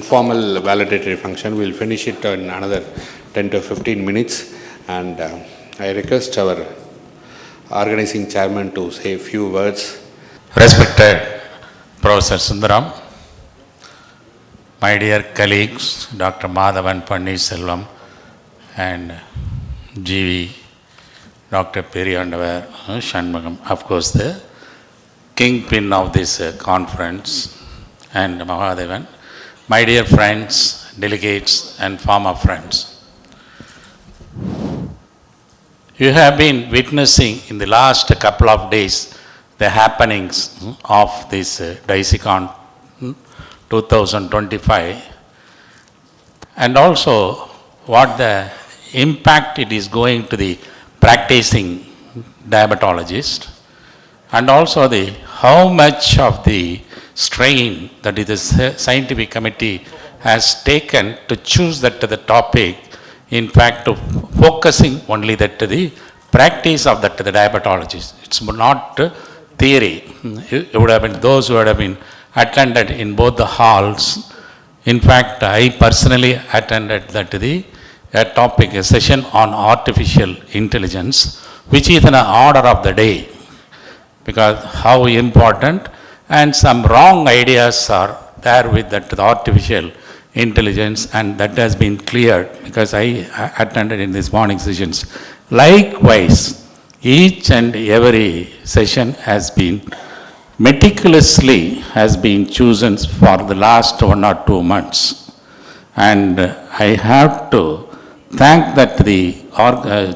informal valedictory function. We'll finish it in another 10 to 15 minutes. And I request our organizing chairman to say a few words. Respected Professor Sundaram, my dear colleagues, Dr. Madhavan Panniselvam and GV, Dr. Periyandavar Shanmugam, of course the kingpin of this conference, and Mahadevan, my dear friends, delegates and former friends. You have been witnessing in the last couple of days the happenings of this DAISICON 2025 and also what the impact it is going to the practicing diabetologist and also the how much of the strain that the scientific committee has taken to choose that the topic, in fact to focusing only that to the practice of that to the diabetologist. It's not theory. It would have been those who would have been attended in both the halls. In fact, I personally attended that to the topic, a session on artificial intelligence, which is an order of the day, because how important and some wrong ideas are there with that the artificial intelligence, and that has been cleared because I attended in this morning sessions. Likewise, each and every session has been meticulously chosen for the last 1 or 2 months, and I have to thank that the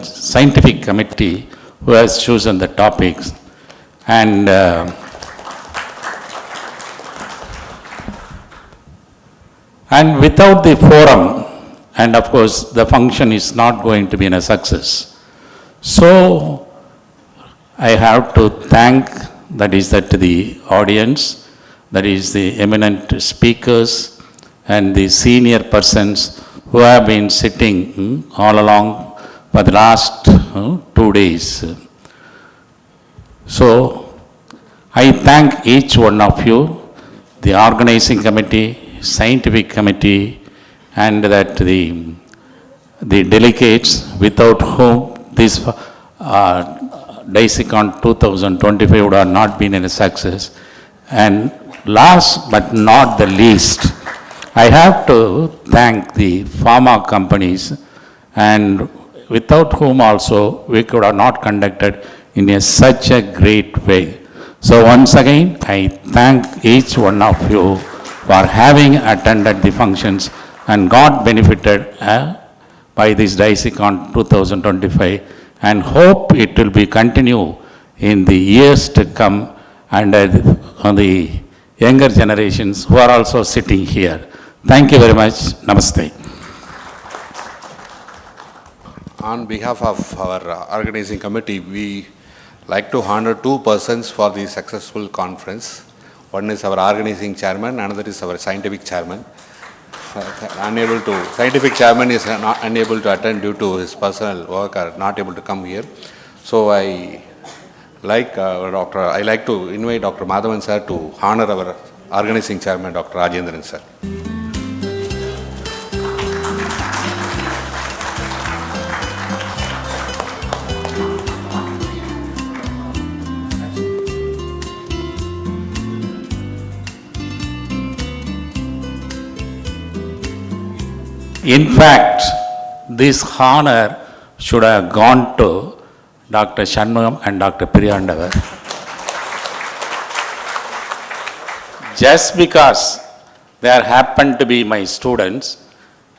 scientific committee who has chosen the topics, and without the forum, and of course the function is not going to be a success. So I have to thank the audience, that is the eminent speakers and the senior persons who have been sitting all along for the last 2 days. So I thank each one of you, the organizing committee, scientific committee, and that the delegates without whom this DAISICON 2025 would have not been a success. And last but not the least, I have to thank the pharma companies, and without whom also we could have not conducted in such a great way. So once again, I thank each one of you for having attended the functions and got benefited by this DAISICON 2025, and hope it will be continue in the years to come, and on the younger generations who are also sitting here. Thank you very much. Namaste. On behalf of our organizing committee, we like to honor 2 persons for the successful conference. One is our organizing chairman, another is our scientific chairman. Scientific chairman is not unable to attend due to his personal work or not able to come here. So I like to invite Dr. Madhavan sir to honor our organizing chairman, Dr. Rajendran sir. In fact, this honor should have gone to Dr. Shanmugam and Dr. Periyandavar. Just because they happened to be my students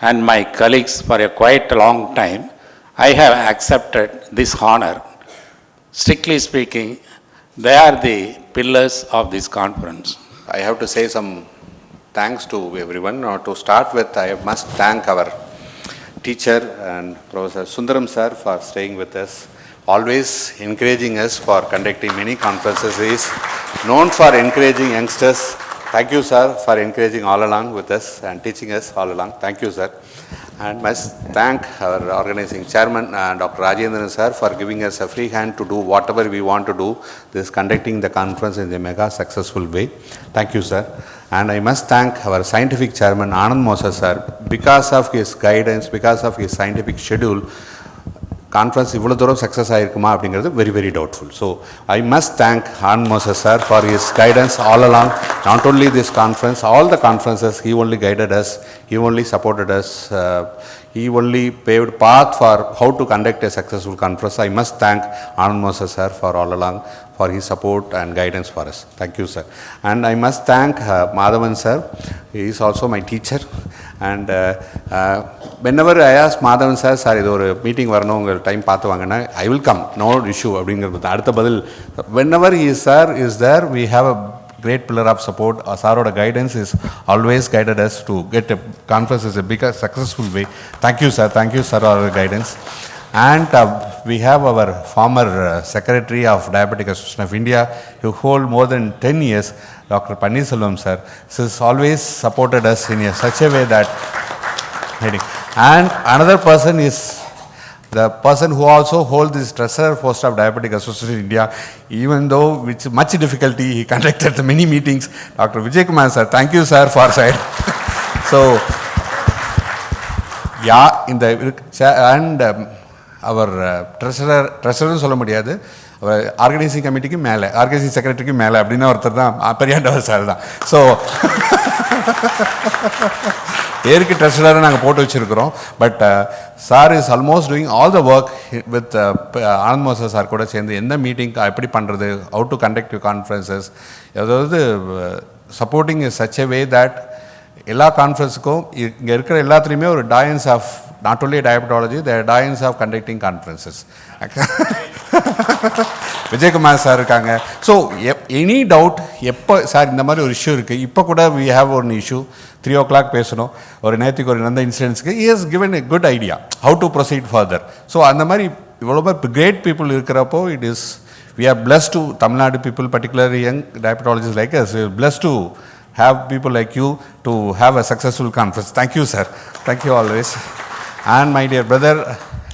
and my colleagues for a quite long time, I have accepted this honor. Strictly speaking, they are the pillars of this conference. I have to say some thanks to everyone. To start with, I must thank our teacher and Professor Sundaram sir for staying with us, always encouraging us for conducting many conferences. He is known for encouraging youngsters. Thank you, sir, for encouraging all along with us and teaching us all along. Thank you, sir. And must thank our organizing chairman, Dr. Rajendran sir, for giving us a free hand to do whatever we want to do. This conducting the conference in a mega successful way. Thank you, sir. And I must thank our scientific chairman Anand Moses sir. Because of his guidance, because of his scientific schedule, conference இவ்வளோ தூரம் success ஆகிருக்குமா அப்படிங்கிறது very very doubtful. So I must thank Anand Moses sir for his guidance all along. Not only this conference, all the conferences he only guided us, he only supported us, he only paved path for how to conduct a successful conference. I must thank Anand Moses sir for all along for his support and guidance for us. Thank you sir. And I must thank Madhavan sir. He is also my teacher. And whenever I ask Madhavan sir, sir இது ஒரு meeting வரணும் உங்கள் time பார்த்து வாங்கன்னா I will come, no issue அப்படிங்கிறது அடுத்த பதில். Whenever he is sir is there, we have a great pillar of support. Saroda guidance is always guided us to get a conference is a big successful way. Thank you sir, thank you sir for our guidance. And we have our former Secretary of Diabetic Association of India, who hold more than 10 years, Dr. Panneerselvam sir. He has always supported us in such a way that. And another person is the person who also holds this treasurer post of Diabetic Association of India, even though with much difficulty he conducted the many meetings. Dr. Vijay Kumar sir, thank you sir for side. So, yeah, in the and our treasurer சொல்ல முடியாது, organising கமிட்டிக்கு மேலே, organising செக்ரட்டரிக்கு மேலே அப்படின்னு ஒருத்தர் தான் Periyandavar sir தான். So பேருக்கு ட்ரெஷரரை நாங்கள் போட்டு வச்சுருக்கிறோம். But sir is almost doing all the work with Anand Moses sir கூட சேர்ந்து எந்த மீட்டிங் எப்படி பண்ணுறது, ஹவு டு கண்டக்ட் கான்ஃபரன்சஸ், அதாவது supporting is such a way that எல்லா கான்ஃபரன்ஸுக்கும் இங்கே இருக்கிற எல்லாத்துலேயுமே ஒரு doyens of not only diabetology, the doyens of conducting conferences. Vijayakumar sir இருக்காங்க. ஸோ எனி டவுட் எப்போ சார் இந்த மாதிரி ஒரு இஷ்யூ இருக்குது, இப்போ கூட we have one issue 3 o'clock பேசணும், ஒரு நேற்றுக்கு ஒரு நல்ல இன்சிடென்ட்ஸ்க்கு he has given a good idea how to proceed further. So அந்த மாதிரி இவ்வளோ கிரேட் பீப்புள் இருக்கிறப்போ it is we are blessed to Tamil Nadu people, particularly young diabetologists like us, we are blessed to have people like you to have a successful conference. Thank you sir, thank you always. And my dear brother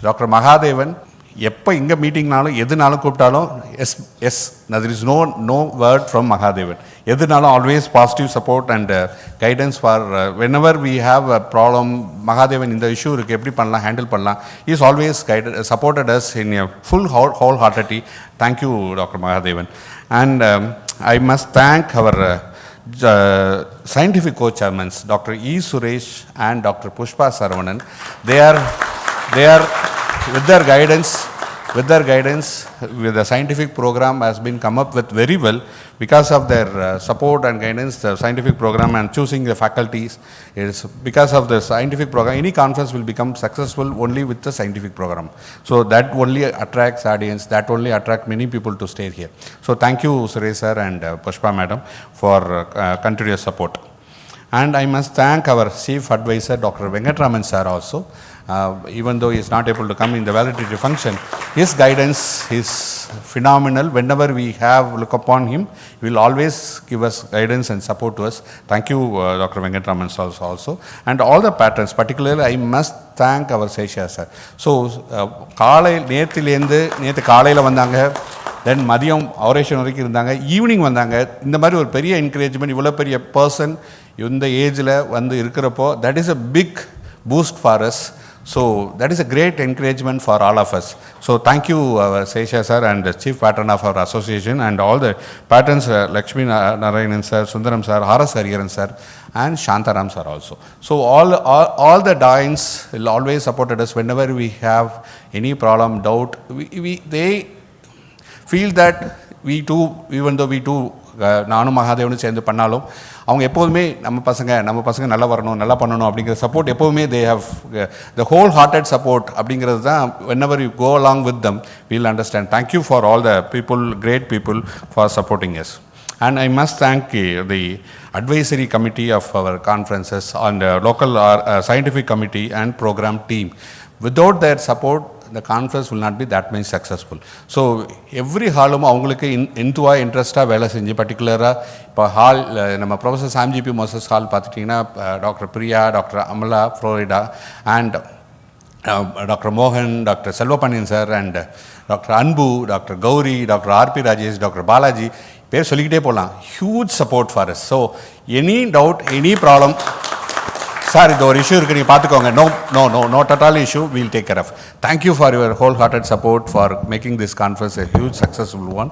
Dr. Mahadevan, எப்போ இங்கே மீட்டிங்னாலும் எதுனாலும் கூப்பிட்டாலும் yes yes there is no word from Mahadevan. எதுனாலும் always positive support and guidance for whenever we have a problem. Mahadevan இந்த issue இருக்குது, எப்படி பண்ணலாம், ஹேண்டில் பண்ணலாம், he is always guided, supported us in a full wholeheartedly. Thank you Dr. Mahadevan. And I must thank our scientific co-chairmans Dr. E. Suresh and Dr. Pushpa Saravanan. They are with their guidance, with the scientific program has been come up with very well. Because of their support and guidance, the scientific program and choosing the faculties is because of the scientific program. Any conference will become successful only with the scientific program. So that only attracts audience, that only attract many people to stay here. So thank you Suresh sir and Pushpa madam for continuous support. And I must thank our chief advisor Dr. Venkatraman sir also. Even though he is not able to come in the valedictory function, his guidance is phenomenal. Whenever we have look upon him, he will always give us guidance and support to us. Thank you Dr. Venkatraman also. And all the patrons, particularly I must thank our Sesha sir. So நேற்று காலையில் வந்தாங்க, தென் மதியம் oration வரைக்கும் இருந்தாங்க, evening வந்தாங்க. இந்த மாதிரி ஒரு பெரிய என்கரேஜ்மெண்ட், இவ்வளோ பெரிய பர்சன் இந்த ஏஜில் வந்து இருக்கிறப்போ that is a big boost for us. So that is a great encouragement for all of us. So thank you Sesha sir and the chief patron of our association and all the patrons Lakshmi Narayanan sir, Sundaram sir, Haras Hariharan sir and Shantaram sir also. So all the Dains will always supported us whenever we have any problem, doubt. They feel that we too, even though we too நானும் மகாதேவனும் சேர்ந்து பண்ணாலும் அவங்க எப்போதுமே நம்ம பசங்க நல்லா வரணும், நல்லா பண்ணணும் அப்படிங்கிற சப்போர்ட் எப்போதுமே they have the whole hearted support அப்படிங்கிறது தான். whenever you go along with them we'll understand. Thank you for all the people, great people for supporting us. And I must thank the advisory committee of our conferences and local scientific committee and program team. Without their support the conference will not be that much successful. So every ஹாலும் அவங்களுக்கு இன்ட்ரஸ்டாக வேலை செஞ்சு, பர்டிகுலராக இப்போ hall நம்ம professor சாம்ஜிபி Moses hall பார்த்துட்டிங்கன்னா doctor Priya, doctor Amala Florida and doctor மோகன், doctor Selvapandian sir and doctor Anbu, doctor Gowri, doctor R P Rajesh, doctor Balaji, பேர் சொல்லிக்கிட்டே போகலாம். Huge support for us. So any doubt, any problem, sir இது ஒரு இஷ்யூ இருக்குது நீங்கள் பார்த்துக்கோங்க, not at all issue, we'll take care of. Thank you for your whole hearted support for making this conference a huge successful one.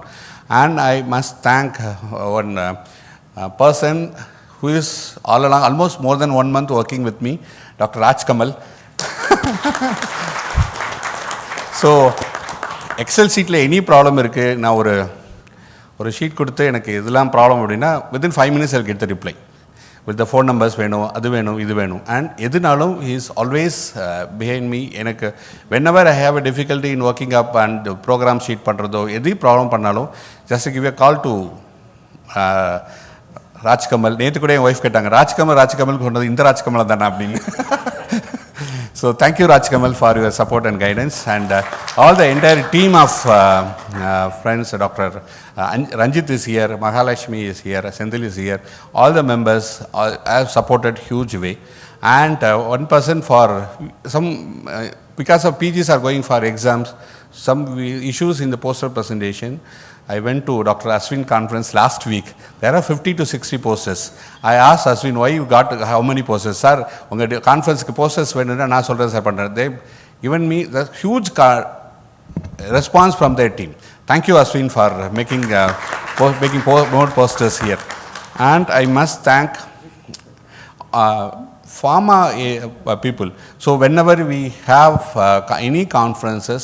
And I must thank one person who is all along, almost more than 1 month working with me, Dr. Raj Kamal. So excel ஷீட்டில் any problem இருக்குது, நான் ஒரு sheet கொடுத்து எனக்கு இதெல்லாம் problem அப்படின்னா within 5 minutes I'll get the reply with the phone numbers, வேணும் அது வேணும் இது வேணும். அண்ட் எதுனாலும் he is always behind me. எனக்கு whenever I have a difficulty in working up and program sheet பண்ணுறதோ எது ப்ராப்ளம் பண்ணாலும் just give a call to Rajkamal. நேற்று கூட என் ஒய்ஃப் கேட்டாங்க, ராஜ்கமல் கொண்டது இந்த ராஜ்கமல் தானே அப்படின்னு. So thank you Rajkamal for your support and guidance, and all the entire team of friends, Dr. Ranjit is here, Mahalakshmi is here, Senthil is here, all the members have supported huge way. And one person for some, because of PGs are going for exams, some issues in the poster presentation, I went to Dr. Ashwin conference last week. There are 50 to 60 posters. I asked Ashwin, why you got how many posters? Sir, unga conference ku posters venuna na solren sir pandren. They given me the huge response from their team. Thank you Ashwin for making more posters here. And I must thank pharma people. So whenever we have any conferences,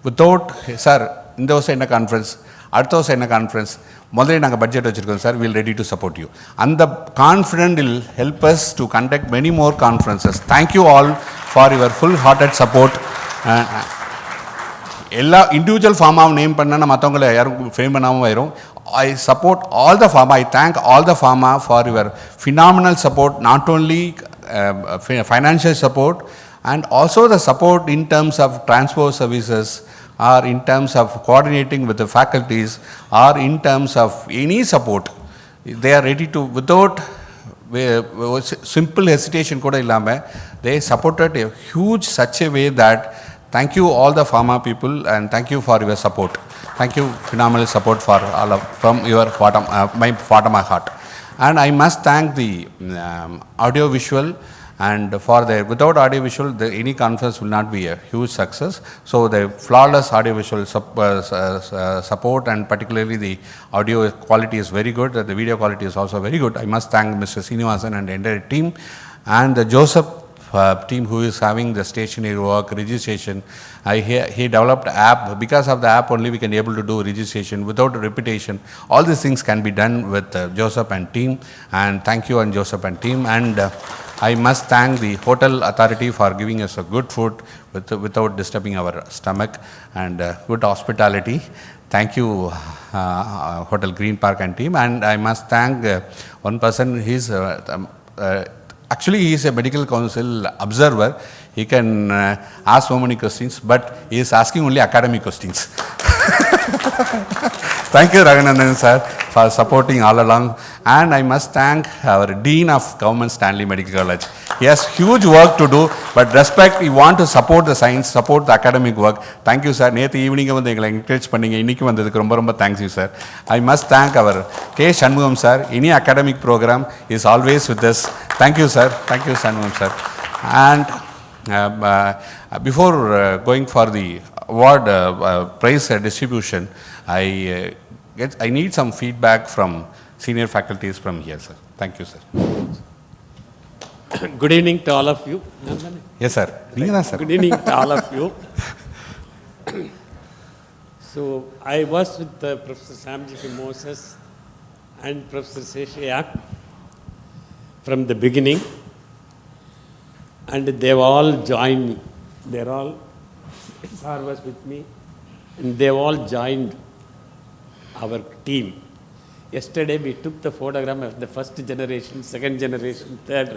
without sir இந்த வருஷம் என்ன conference, அடுத்த வருஷம் என்ன conference, முதல்ல நாங்கள் budget வச்சுருக்கோம் sir, will ready to support you. அந்த confident will help us to conduct many more conferences. Thank you all for your full hearted support. எல்லா இண்டிவிஜுவல் ஃபார்மாவும் நேம் பண்ணால் மற்றவங்களை யாரும் ஃப்ரேம் பண்ணாமல் ஆயிரும். I support all the pharma. I thank all the pharma for your phenomenal support, not only financial support, and also the support in terms of transport services, or in terms of coordinating with the faculties, or in terms of any support. They are ready to, without simple hesitation kuda illama, they supported a huge such a way that thank you all the pharma people, and thank you for your support. Thank you, phenomenal support for all of, from your bottom, my bottom of my heart. And I must thank the audio visual. And for the, without audio visual, any conference will not be a huge success. So the flawless audio visual support, and particularly the audio quality is very good. The video quality is also very good. I must thank Mr. Srinivasan and the entire team, and the Joseph team who is having the stationery work, registration. He developed app. Because of the app only we can able to do registration without repetition. All these things can be done with Joseph and team, and thank you and Joseph and team. And I must thank the hotel authority for giving us a good food without disturbing our stomach, and good hospitality. Thank you Hotel Green Park and team. And I must thank one person. He's actually he is a medical council observer. He can ask so many questions, but he is asking only academic questions. Thank you Raghunandan sir for supporting all along. And I must thank our Dean of Government Stanley Medical College. He has huge work to do, but respect, he want to support the science, support the academic work. Thank you sir. நேற்று evening வந்து எங்களை encourage பண்ணீங்க, இன்றைக்கி வந்ததுக்கு ரொம்ப thanks you sir. I must thank our K. Shanmugam sir. Any academic program is always with us. Thank you sir. Thank you Shanmugam sir. And before going for the award prize distribution, I need some feedback from senior faculties from here, sir. Thank you, sir. Good evening to all of you. Yes, sir. Sir. Good evening to all of you. So, I was with Professor Samji P. Moses and Professor Seshayak from the beginning, and they've all joined me. They're all, sir was with me, and they've all joined our team. Yesterday we took the photograph of the first generation, second generation, third.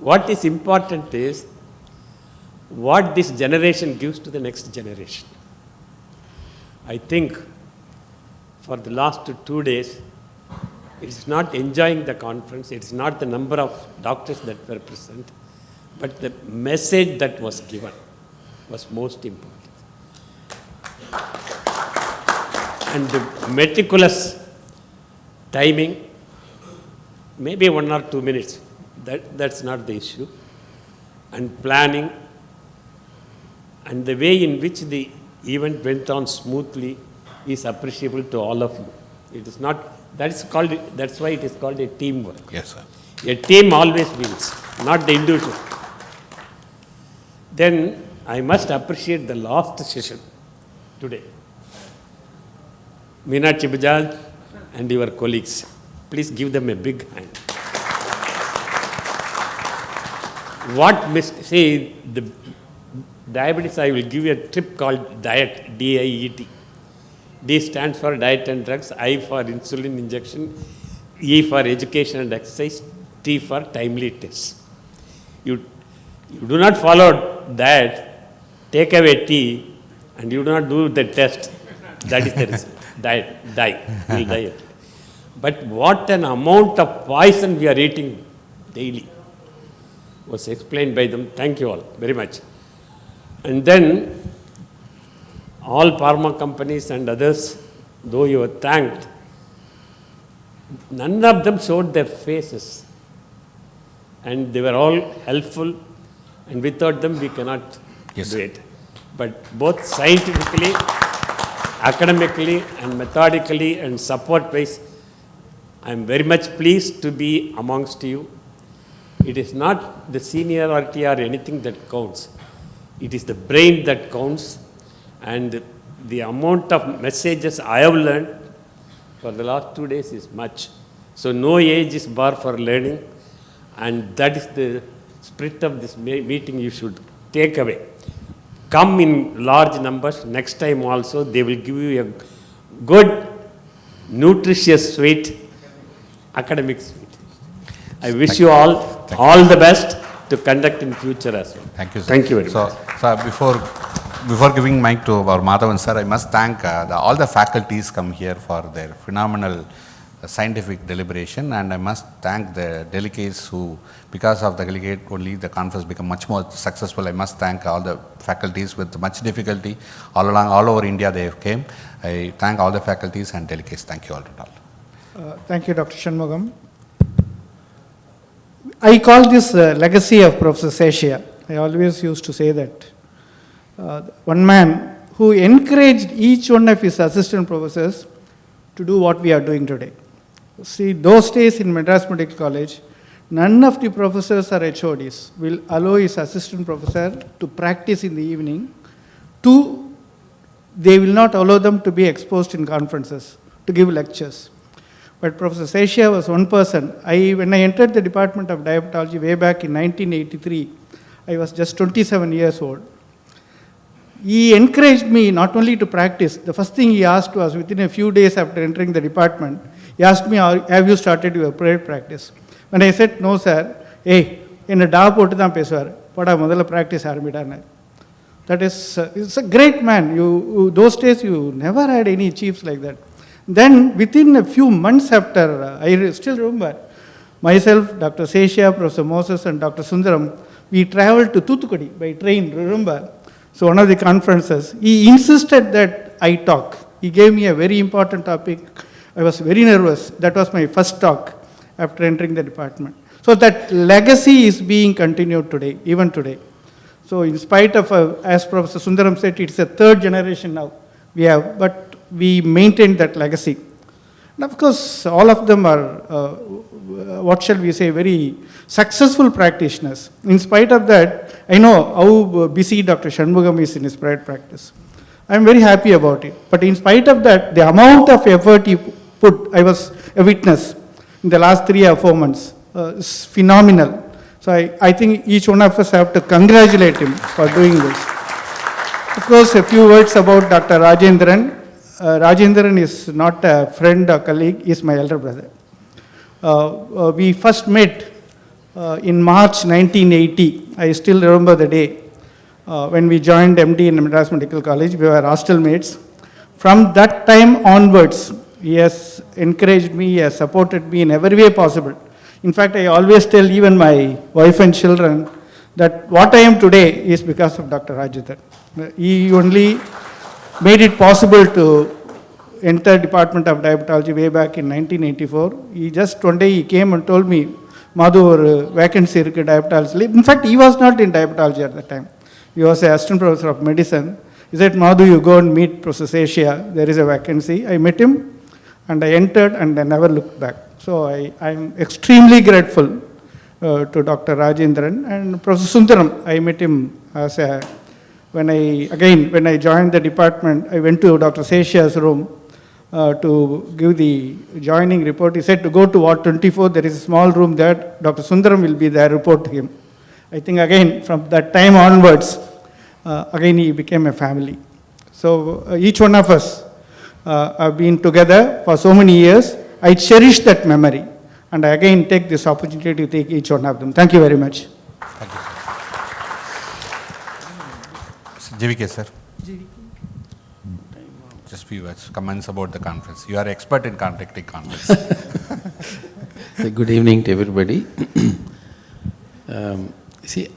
What is important is what this generation gives to the next generation. I think for the last 2 days, it's not enjoying the conference, it's not the number of doctors that were present, but the message that was given was most important. and the meticulous timing, maybe 1 or 2 minutes, that's not the issue, and planning, and the way in which the event went on smoothly is appreciable to all of you. It is not, that's why it is called a teamwork. Yes, sir. A team always wins, not the individual. Then I must appreciate the last session today. Meenakshi Bajaj and your colleagues. Please give them a big hand. See, the diabetes, I will give you a tip called DIET, D-I-E-T. D stands for diet and drugs, I for insulin injection, E for education and exercise, T for timely tests. You do not follow that, take away T, and you do not do the test. That is the result. You'll die. But what an amount of poison we are eating daily was explained by them. Thank you all very much. And then all pharma companies and others, though you were thanked, none of them showed their faces. And they were all helpful, and without them we cannot do it. But both scientifically, academically, and methodically, and support-wise, I am very much pleased to be amongst you. It is not the seniority or anything that counts. It is the brain that counts, and the amount of messages I have learned for the last 2 days is much. So no age is bar for learning, and that is the spirit of this meeting you should take away. Come in large numbers. Next time also they will give you a good, nutritious sweet, academic sweet. I wish you all the best to conduct in future as well. Thank you, sir. Thank you very much. So before giving mic to our Madhavan sir, I must thank all the faculties come here for their phenomenal scientific deliberation, and I must thank the delegates who, because of the delegate only, the conference become much more successful. I must thank all the faculties with much difficulty all over India they have came. I thank all the faculties and delegates. Thank you all. Thank you, Dr. Shanmugam. I call this legacy of Professor Seshia. I always used to say that one man who encouraged each one of his assistant professors to do what we are doing today. See, those days in Madras Medical College, none of the professors or HODs will allow his assistant professor to practice in the evening. They will not allow them to be exposed in conferences, to give lectures. But Professor Seshia was one person. When I entered the Department of Diabetology way back in 1983, I was just 27 years old. He encouraged me not only to practice. The first thing he asked was, within a few days after entering the department, he asked me, have you started your private practice? When I said, no, sir, enna da potu dhaan pesuvaru, poda modalla practice aarambida. That is, it's a great man. Those days you never had any chiefs like that. Then within a few months after, I still remember, myself, Dr. Seshia, Professor Moses, and Dr. Sundaram, we traveled to Thoothukudi by train, remember? So one of the conferences, he insisted that I talk. He gave me a very important topic. I was very nervous. That was my first talk after entering the department. So that legacy is being continued today, even today. So in spite of, as Professor Sundaram said, it's a third generation now we have, but we maintained that legacy. And of course, all of them are, what shall we say, very successful practitioners. In spite of that, I know how busy Dr. Shanmugam is in his private practice. I am very happy about it. But in spite of that, the amount of effort he put, I was a witness in the last 3 or 4 months, is phenomenal. So I think each one of us have to congratulate him for doing this. Of course, a few words about Dr. Rajendran. Rajendran is not a friend or colleague, he is my elder brother. We first met in March 1980. I still remember the day when we joined MD in Madras Medical College. We were hostel mates. From that time onwards, he has encouraged me, he has supported me in every way possible. In fact, I always tell even my wife and children that what I am today is because of Dr. Rajendran. He only made it possible to enter Department of Diabetology way back in 1984. He just one day he came and told me, Madhu, or vacancy irukku diabetology. In fact, he was not in diabetology at that time. He was an assistant professor of medicine. He said, Madhu, you go and meet Professor Asia. There is a vacancy. I met him and I entered and I never looked back. So I am extremely grateful to Dr. Rajendran and Professor Sundaram. I met him as a, when I joined the department, I went to Dr. Sesha's room to give the joining report. He said to go to Ward 24, there is a small room there, Dr. Sundaram will be there, report to him. I think again, from that time onwards, again he became a family. So each one of us have been together for so many years. I cherish that memory. And I again take this opportunity to thank each one of them. Thank you very much. Thank you. JVK, sir. Just few words, comments about the conference. You are expert in conducting conference. Good evening to everybody. See,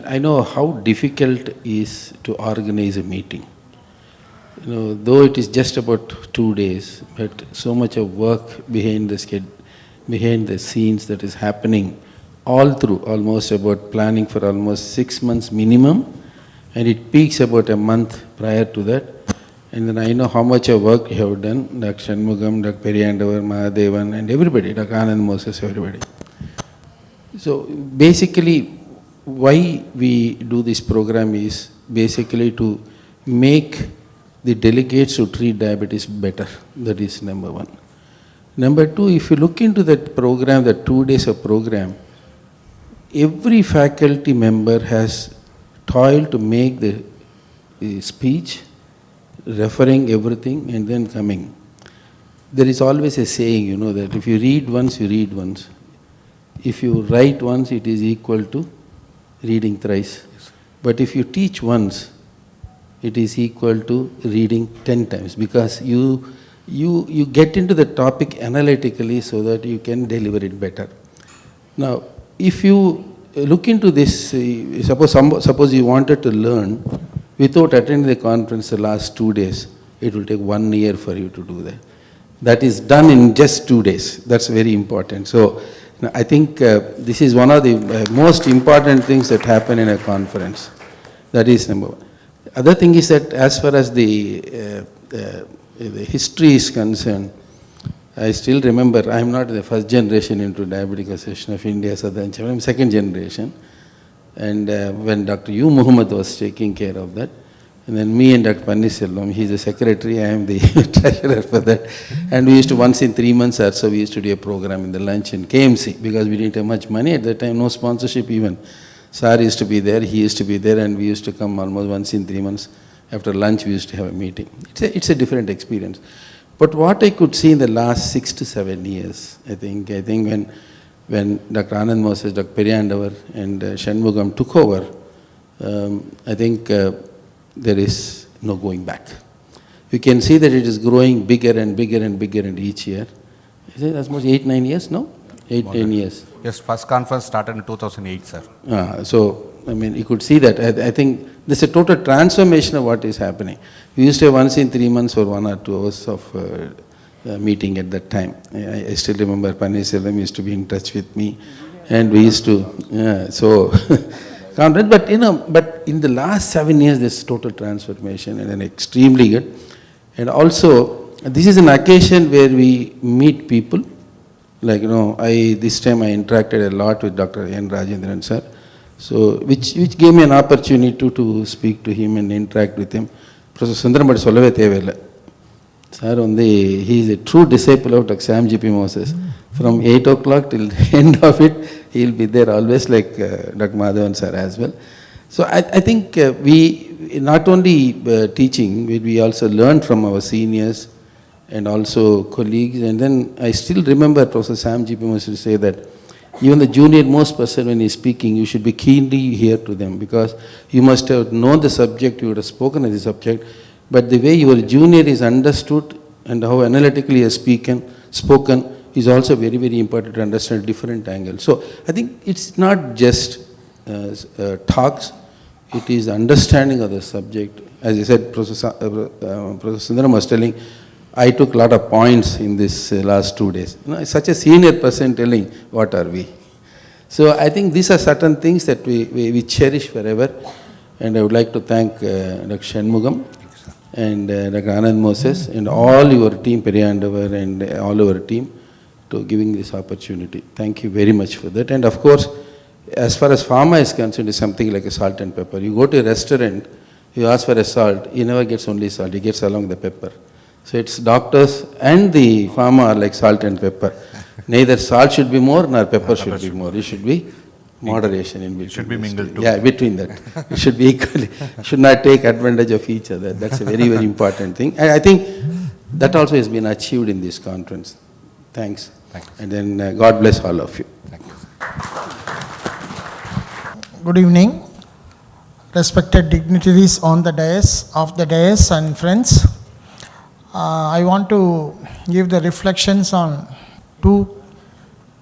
I know how difficult it is to organize a meeting. Though it is just about 2 days, but so much of work behind the scenes that is happening all through, almost about planning for almost 6 months minimum, and it peaks about a month prior to that. And then I know how much of work you have done, Dr. Shanmugam, Dr. Periyandavar, Mahadevan, and everybody, Dr. Anand Moses, everybody. So basically, why we do this program is basically to make the delegates who treat diabetes better. That is number one. Number two, if you look into that program, the 2 days of program, every faculty member has toiled to make the speech, referring everything and then coming. There is always a saying, that if you read once, you read once. If you write once, it is equal to reading thrice. But if you teach once, it is equal to reading 10 times, because you get into the topic analytically so that you can deliver it better. Now, if you look into this, suppose you wanted to learn without attending the conference the last 2 days, it will take 1 year for you to do that. That is done in just 2 days. That's very important. So I think this is one of the most important things that happen in a conference. That is number one. Other thing is that as far as the history is concerned, I still remember, I am not the first generation into Diabetic Association of India, SOUTHERNCHAPTER, I am second generation. And when Dr. U. Muhammad was taking care of that, and then me and Dr. Panniselvam, he is the secretary, I am the treasurer for that. And we used to, once in 3 months or so, we used to do a program in the lunch in KMC, because we didn't have much money at that time, no sponsorship even. Sir used to be there, he used to be there, and we used to come almost once in 3 months. After lunch, we used to have a meeting. It's a different experience. But what I could see in the last 6 to 7 years, I think when Dr. Anand Moses, Dr. Periyandavar, and Shanmugam took over, I think there is no going back. You can see that it is growing bigger and bigger and bigger and each year. Is it as much 8-9 years now? 8-10 years. Yes, first conference started in 2008, sir. So, you could see that. I think there's a total transformation of what is happening. We used to have once in 3 months or 1 or 2 hours of meeting at that time. I still remember Panniselvam used to be in touch with me, and we used to, but in the last 7 years, there's total transformation and an extremely good. And also, this is an occasion where we meet people. Like, this time I interacted a lot with Dr. N. Rajendran sir, so which gave me an opportunity to speak to him and interact with him. Professor Sundaram but sollave thevilla. Sir, he is a true disciple of Dr. Sam G.P. Moses. From 8 o'clock till the end of it, he will be there always, like Dr. Madhavan sir as well. So I think we not only teaching, we also learn from our seniors and also colleagues. And then I still remember Professor Sam G.P. Moses say that even the junior most person when he is speaking, you should be keenly hear to them, because you must have known the subject, you would have spoken of the subject, but the way your junior is understood and how analytically he has spoken is also very, very important to understand different angles. So I think it's not just talks, it is understanding of the subject. As I said, Professor Sundaram was telling, I took a lot of points in this last 2 days. You know, such a senior person telling, what are we? So I think these are certain things that we cherish forever. And I would like to thank Dr. Shanmugam and Dr. Anand Moses and all your team, Periyandavar and all our team, to giving this opportunity. Thank you very much for that. And of course, as far as pharma is concerned, it's something like a salt and pepper. You go to a restaurant, you ask for a salt, he never gets only salt, he gets along the pepper. So it's doctors and the pharma are like salt and pepper. Neither salt should be more nor pepper should be more. It should be moderation in between. It should be mingled too. Yeah, between that. It should be equally. Should not take advantage of each other. That's a very, very important thing. And I think that also has been achieved in this conference. Thanks. And then God bless all of you. Thank you. Good evening, respected dignitaries on the dais, off the dais, and friends. I want to give the reflections on two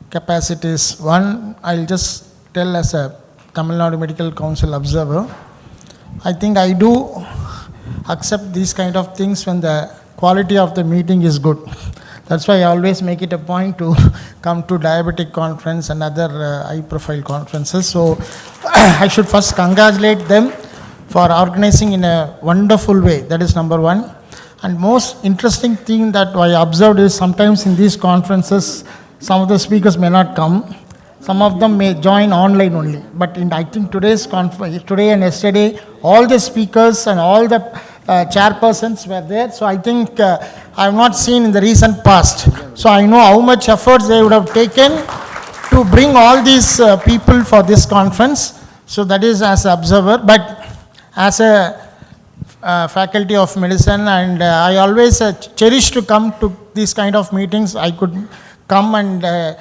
capacities. One, I'll just tell as a Tamil Nadu Medical Council observer. I think I do accept these kind of things when the quality of the meeting is good. That's why I always make it a point to come to diabetic conference and other high-profile conferences. So I should first congratulate them for organizing in a wonderful way. That is number one. And most interesting thing that I observed is sometimes in these conferences, some of the speakers may not come. Some of them may join online only. But in I think today's conference, today and yesterday, all the speakers and all the chairpersons were there. So I think I have not seen in the recent past. So I know how much efforts they would have taken to bring all these people for this conference. So that is as an observer. But as a faculty of medicine, and I always cherish to come to these kind of meetings. I could come and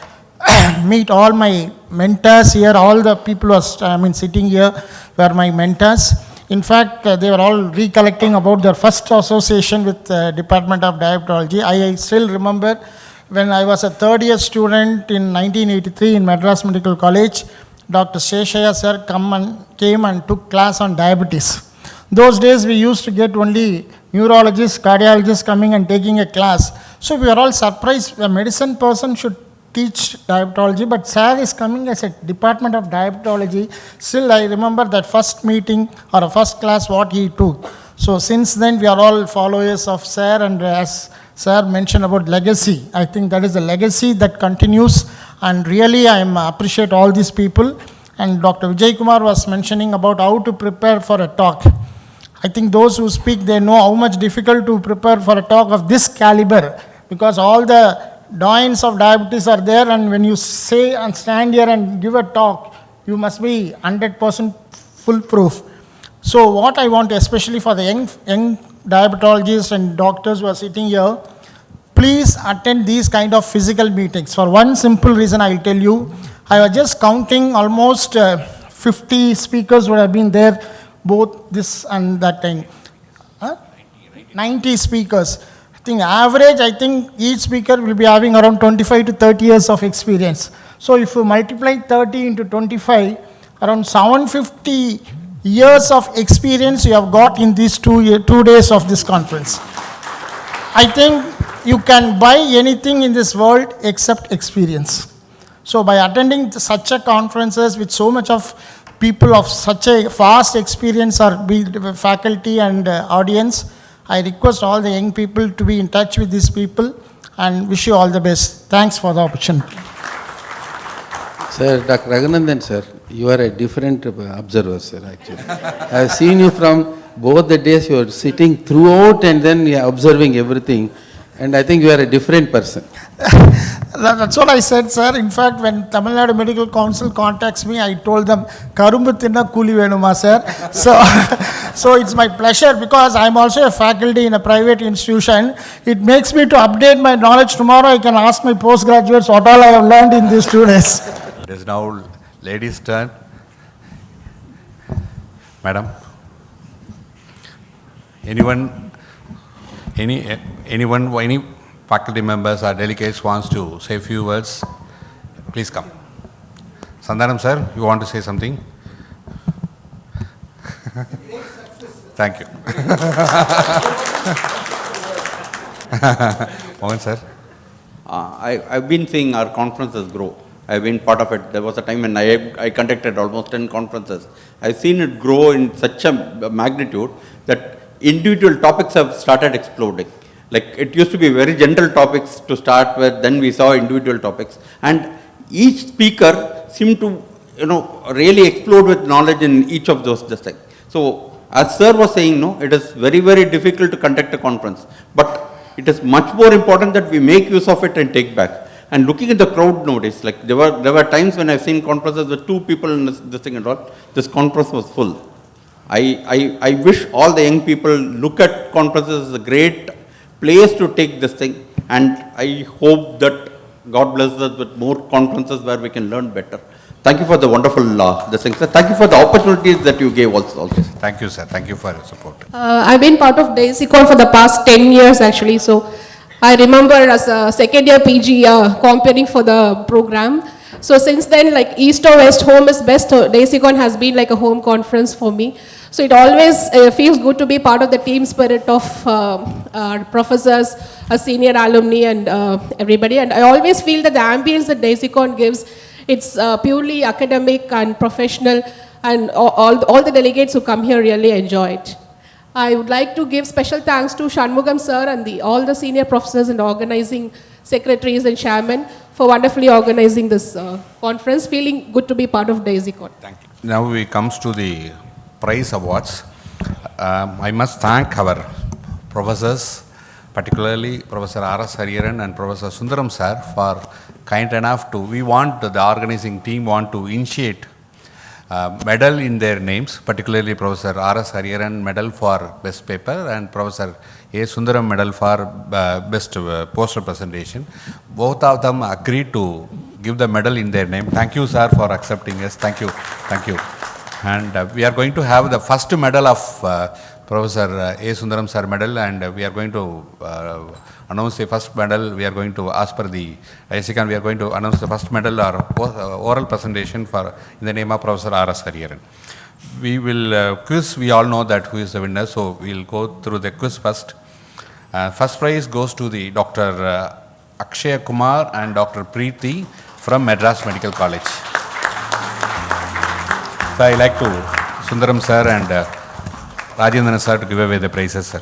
meet all my mentors here. All the people who are sitting here were my mentors. In fact, they were all recollecting about their first association with Department of Diabetology. I still remember when I was a third year student in 1983 in Madras Medical College, Dr. Sheshaya sir came and took class on diabetes. Those days we used to get only neurologists, cardiologists coming and taking a class. So we were all surprised a medicine person should teach diabetology, but sir is coming as a Department of Diabetology. Still I remember that first meeting or a first class what he took. So since then we are all followers of sir, and as sir mentioned about legacy, I think that is a legacy that continues, and really I appreciate all these people. And Dr. Vijay Kumar was mentioning about how to prepare for a talk. I think those who speak, they know how much difficult to prepare for a talk of this caliber, because all the doyens of diabetes are there, and when you say and stand here and give a talk, you must be 100% foolproof. So what I want, especially for the young diabetologists and doctors who are sitting here, please attend these kind of physical meetings. For one simple reason I will tell you, I was just counting almost 50 speakers would have been there, both this and that time. 90 speakers. I think average, each speaker will be having around 25 to 30 years of experience. So if you multiply 30 into 25, around 750 years of experience you have got in these 2 days of this conference. I think you can buy anything in this world except experience. So by attending such a conferences with so much of people of such a vast experience, or be faculty and audience, I request all the young people to be in touch with these people and wish you all the best. Thanks for the opportunity. Sir, Dr. Raghunandan sir, you are a different observer, sir, actually. I have seen you from both the days you are sitting throughout and then you are observing everything, and I think you are a different person. That's what I said, sir. In fact, when Tamil Nadu Medical Council contacts me, I told them, Karumbu thinna kuli venuma, sir. So it's my pleasure, because I'm also a faculty in a private institution. It makes me to update my knowledge. Tomorrow I can ask my postgraduates what all I have learned in these 2 days. It is now ladies' turn. Madam, any faculty members or delegates wants to say a few words, please come. Sandhanam sir, you want to say something? Thank you. Mohan sir. I've been seeing our conferences grow. I've been part of it. There was a time when I conducted almost 10 conferences. I've seen it grow in such a magnitude that individual topics have started exploding. Like it used to be very general topics to start with, then we saw individual topics. And each speaker seemed to, really explode with knowledge in each of those things. So as sir was saying, no, it is very, very difficult to conduct a conference. But it is much more important that we make use of it and take back. And looking at the crowd nowadays, like there were times when I've seen conferences with 2 people in this thing and all, this conference was full. I wish all the young people look at conferences as a great place to take this thing, and I hope that God blesses us with more conferences where we can learn better. Thank you for the wonderful this thing, sir. Thank you for the opportunities that you gave also. Thank you, sir. Thank you for your support. I've been part of DAISICON for the past 10 years actually. So I remember as a second year PG comparing for the program. So since then, like East or West, home is best. DAISICON has been like a home conference for me. So it always feels good to be part of the team spirit of our professors, our senior alumni and everybody. And I always feel that the ambience that DAISICON gives, it's purely academic and professional, and all the delegates who come here really enjoy it. I would like to give special thanks to Shanmugam sir and all the senior professors and organizing secretaries and chairmen for wonderfully organizing this conference. Feeling good to be part of DAISICON. Thank you. Now we comes to the prize awards. I must thank our professors, particularly Professor R.S. Hariharan and Professor Sundaram sir, for kind enough to, the organizing team want to initiate medal in their names, particularly Professor R.S. Hariharan medal for best paper and Professor A. Sundaram medal for best poster presentation. Both of them agreed to give the medal in their name. Thank you, sir, for accepting us. Thank you. Thank you. And we are going to have the first medal of Professor A. Sundaram sir medal, and we are going to announce the first medal. We are going to, as per the DAISICON, we are going to announce the first medal or oral presentation for in the name of Professor R.S. Hariharan. We will quiz. We all know that who is the winner, so we will go through the quiz first. First prize goes to the Dr. Akshay Kumar and Dr. Preeti from Madras Medical College. So I like to Sundaram sir and Rajendran sir to give away the prizes, sir.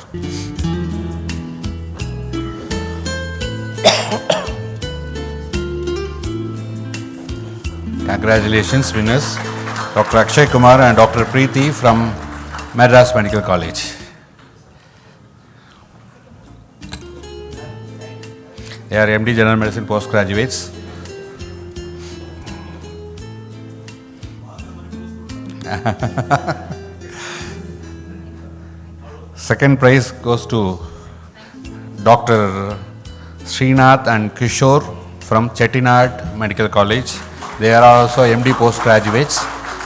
Congratulations, winners, Dr. Akshay Kumar and Dr. Preeti from Madras Medical College. They are MD General Medicine postgraduates. Second prize goes to Dr. Srinath and Kishore from Chettinad Medical College. They are also MD postgraduates.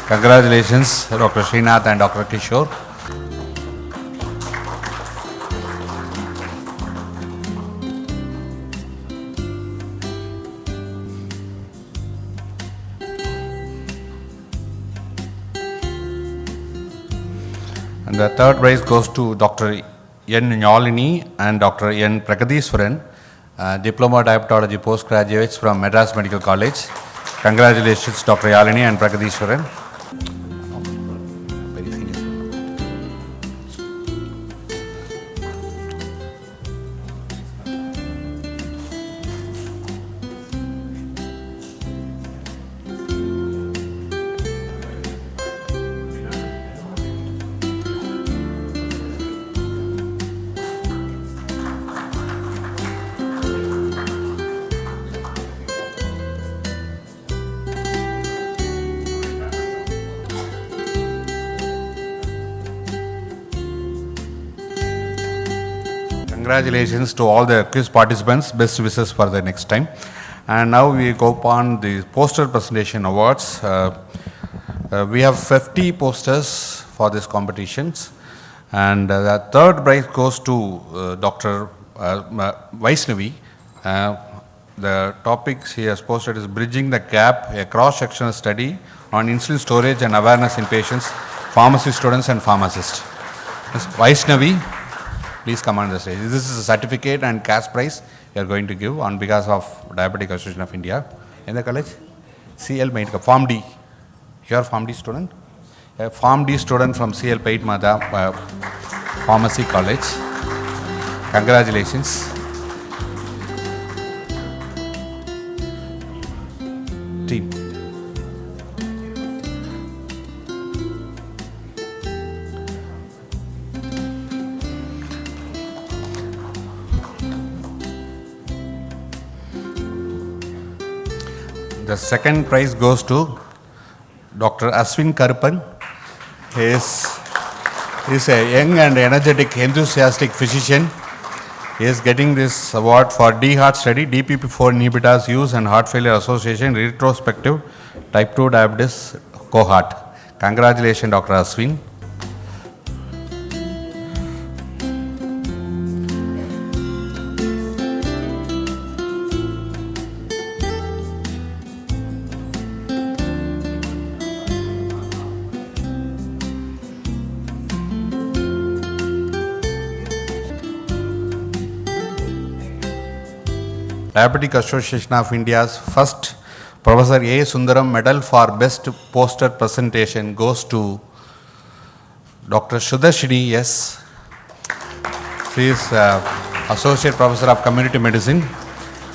Congratulations, Dr. Srinath and Dr. Kishore. And the third prize goes to Dr. N. Nyalini and Dr. N. Prakadiswaran, Diploma Diabetology postgraduates from Madras Medical College. Congratulations, Dr. Yalini and Prakadiswaran. Congratulations to all the quiz participants. Best wishes for the next time. And now we go upon the poster presentation awards. We have 50 posters for these competitions. And the third prize goes to Dr. Vaishnavi. The topics he has posted is Bridging the Gap, a cross-sectional study on insulin storage and awareness in patients, pharmacy students and pharmacists. Ms. Vaishnavi, please come on the stage. This is a certificate and cash prize you are going to give on behalf of Diabetic Association of India. In the college? CL Paint, Form D. You are Form D student? A Form D student from CL Paint Mada Pharmacy College. Congratulations. Team. The second prize goes to Dr. Aswin Karpan. He is a young and energetic, enthusiastic physician. He is getting this award for D-Heart study, DPP-4 inhibitors use and Heart Failure Association retrospective type 2 diabetes cohort. Congratulations, Dr. Aswin. Diabetic Association of India's first Professor A. Sundaram Medal for Best Poster Presentation goes to Dr. Sudarshini S. She is Associate Professor of Community Medicine.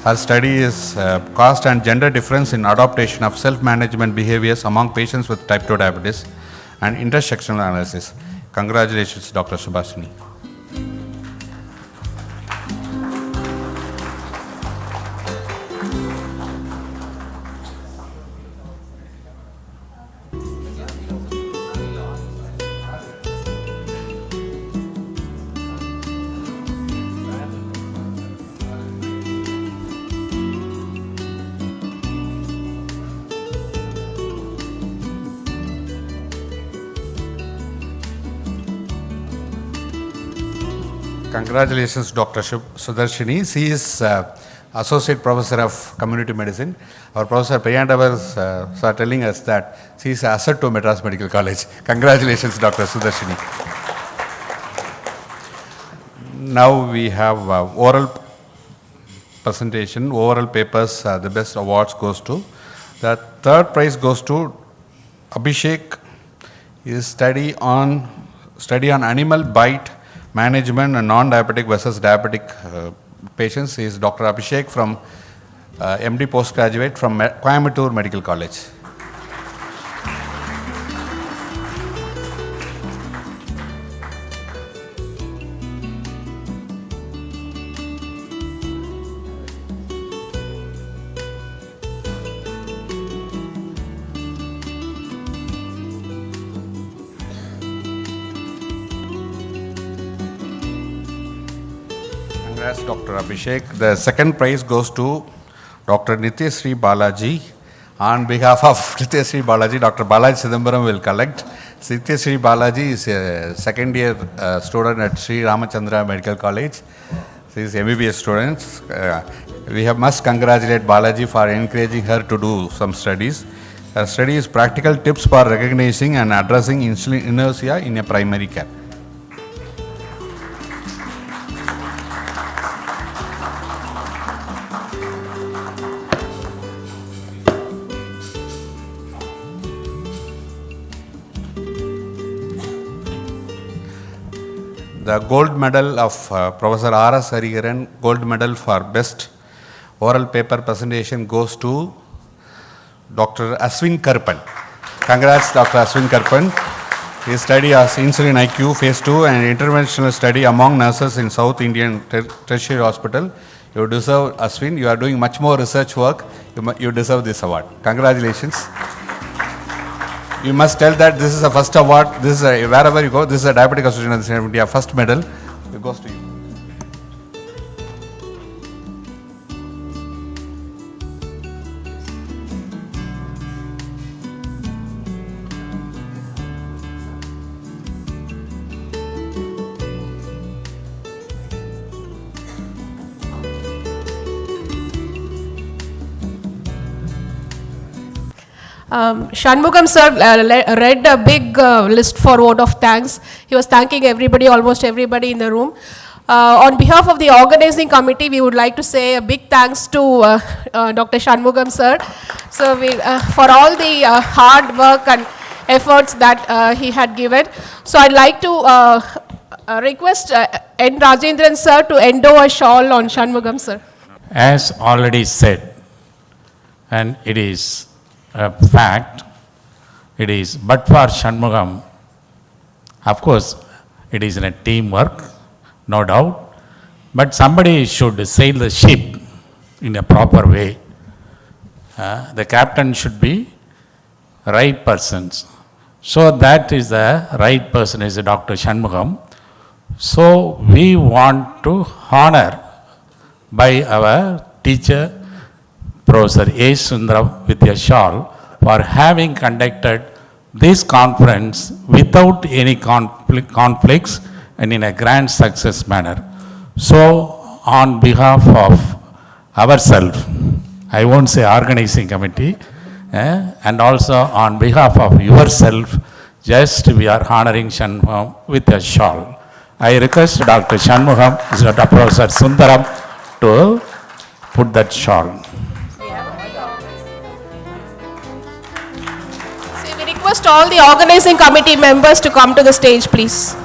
Her study is cost and gender difference in adaptation of self-management behaviors among patients with type 2 diabetes and intersectional analysis. Congratulations, Dr. Sudarshini. Congratulations, Dr. Sudarshini. She is Associate Professor of Community Medicine. Our Professor Priyandavars are telling us that she is an asset to Madras Medical College. Congratulations, Dr. Sudarshini. Now we have oral presentation, oral papers, the best awards goes to. The third prize goes to Abhishek. His study on animal bite management and non-diabetic versus diabetic patients is Dr. Abhishek from MD postgraduate from Coimbatore Medical College. Congrats, Dr. Abhishek. The second prize goes to Dr. Nityasri Balaji. On behalf of Nityasri Balaji, Dr. Balaji Sidambaram will collect. Nityasri Balaji is a second year student at Sri Ramachandra Medical College. She is MBBS student. We must congratulate Balaji for encouraging her to do some studies. Her study is practical tips for recognizing and addressing insulin inertia in a primary care. The gold medal of Professor R.S. Hariharan, gold medal for best oral paper presentation goes to Dr. Aswin Karpan. Congrats, Dr. Aswin Karpan. His study has insulin IQ phase 2 and interventional study among nurses in South Indian Tertiary Hospital. You deserve, Aswin, you are doing much more research work. You deserve this award. Congratulations. You must tell that this is a first award. This is wherever you go, this is a Diabetic Association of India first medal. It goes to you. Shanmugam sir read a big list for vote of thanks. He was thanking everybody, almost everybody in the room. On behalf of the organizing committee, we would like to say a big thanks to Dr. Shanmugam sir. So for all the hard work and efforts that he had given. So I'd like to request N. Rajendran sir to endow a shawl on Shanmugam sir. As already said, and it is a fact, it is but for Shanmugam, of course, it is in a teamwork, no doubt, but somebody should sail the ship in a proper way. The captain should be right persons. So that is the right person is Dr. Shanmugam. So we want to honor by our teacher, Professor A. Sundaram, with a shawl for having conducted this conference without any conflicts and in a grand success manner. So on behalf of ourselves, I won't say organizing committee, and also on behalf of yourself, just we are honoring Shanmugam with a shawl. I request Dr. Shanmugam, Professor Sundaram to put that shawl. So we request all the organizing committee members to come to the stage, please.